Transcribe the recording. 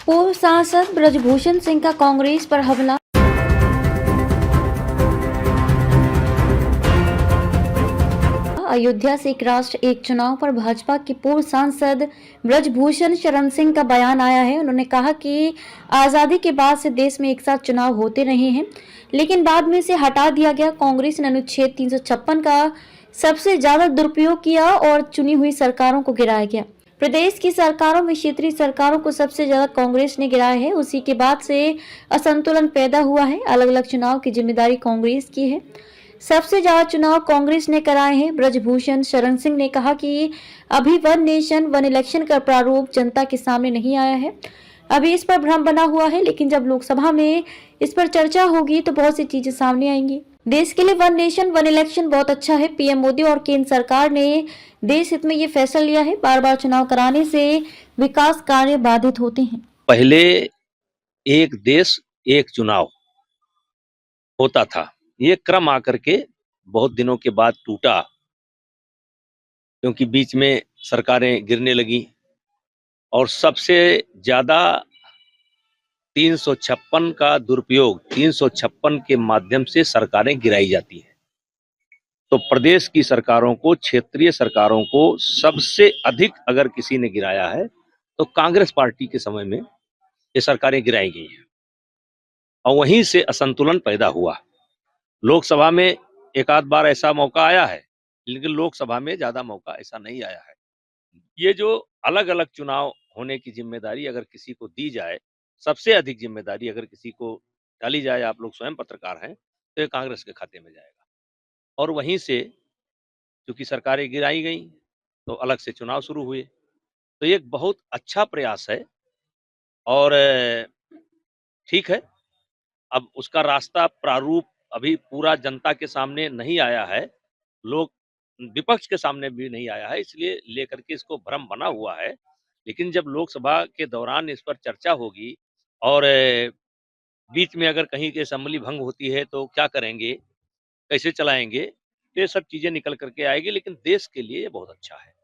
पूर्व सांसद ब्रजभूषण सिंह का कांग्रेस पर हमला। अयोध्या से एक राष्ट्र एक चुनाव पर भाजपा के पूर्व सांसद ब्रजभूषण शरण सिंह का बयान आया है। उन्होंने कहा कि आजादी के बाद से देश में एक साथ चुनाव होते रहे हैं, लेकिन बाद में इसे हटा दिया गया। कांग्रेस ने अनुच्छेद 356 का सबसे ज्यादा दुरुपयोग किया और चुनी हुई सरकारों को गिराया गया। प्रदेश की सरकारों में क्षेत्रीय सरकारों को सबसे ज्यादा कांग्रेस ने गिराया है। उसी के बाद से असंतुलन पैदा हुआ है। अलग अलग चुनाव की जिम्मेदारी कांग्रेस की है। सबसे ज्यादा चुनाव कांग्रेस ने कराए हैं। ब्रजभूषण शरण सिंह ने कहा कि अभी वन नेशन वन इलेक्शन का प्रारूप जनता के सामने नहीं आया है। अभी इस पर भ्रम बना हुआ है, लेकिन जब लोकसभा में इस पर चर्चा होगी तो बहुत सी चीजें सामने आएंगी। देश के लिए वन नेशन वन इलेक्शन बहुत अच्छा है। पीएम मोदी और केंद्र सरकार ने देश हित में ये फैसला लिया है। बार बार चुनाव कराने से विकास कार्य बाधित होते हैं। पहले एक देश एक चुनाव होता था, ये क्रम आकर के बहुत दिनों के बाद टूटा, क्योंकि बीच में सरकारें गिरने लगी और सबसे ज्यादा 356 का दुरुपयोग 356 के माध्यम से सरकारें गिराई जाती हैं। तो प्रदेश की सरकारों को, क्षेत्रीय सरकारों को सबसे अधिक अगर किसी ने गिराया है तो कांग्रेस पार्टी के समय में ये सरकारें गिराई गई हैं और वहीं से असंतुलन पैदा हुआ। लोकसभा में एक आध बार ऐसा मौका आया है, लेकिन लोकसभा में ज्यादा मौका ऐसा नहीं आया है। ये जो अलग अलग चुनाव होने की जिम्मेदारी अगर किसी को दी जाए, सबसे अधिक जिम्मेदारी अगर किसी को डाली जाए, आप लोग स्वयं पत्रकार हैं, तो ये कांग्रेस के खाते में जाएगा। और वहीं से चूंकि सरकारें गिराई गई तो अलग से चुनाव शुरू हुए। तो ये एक बहुत अच्छा प्रयास है और ठीक है। अब उसका रास्ता प्रारूप अभी पूरा जनता के सामने नहीं आया है, लोग विपक्ष के सामने भी नहीं आया है, इसलिए लेकर के इसको भ्रम बना हुआ है। लेकिन जब लोकसभा के दौरान इस पर चर्चा होगी और बीच में अगर कहीं की असेंबली भंग होती है तो क्या करेंगे, कैसे चलाएंगे, ये सब चीजें निकल करके आएगी। लेकिन देश के लिए ये बहुत अच्छा है।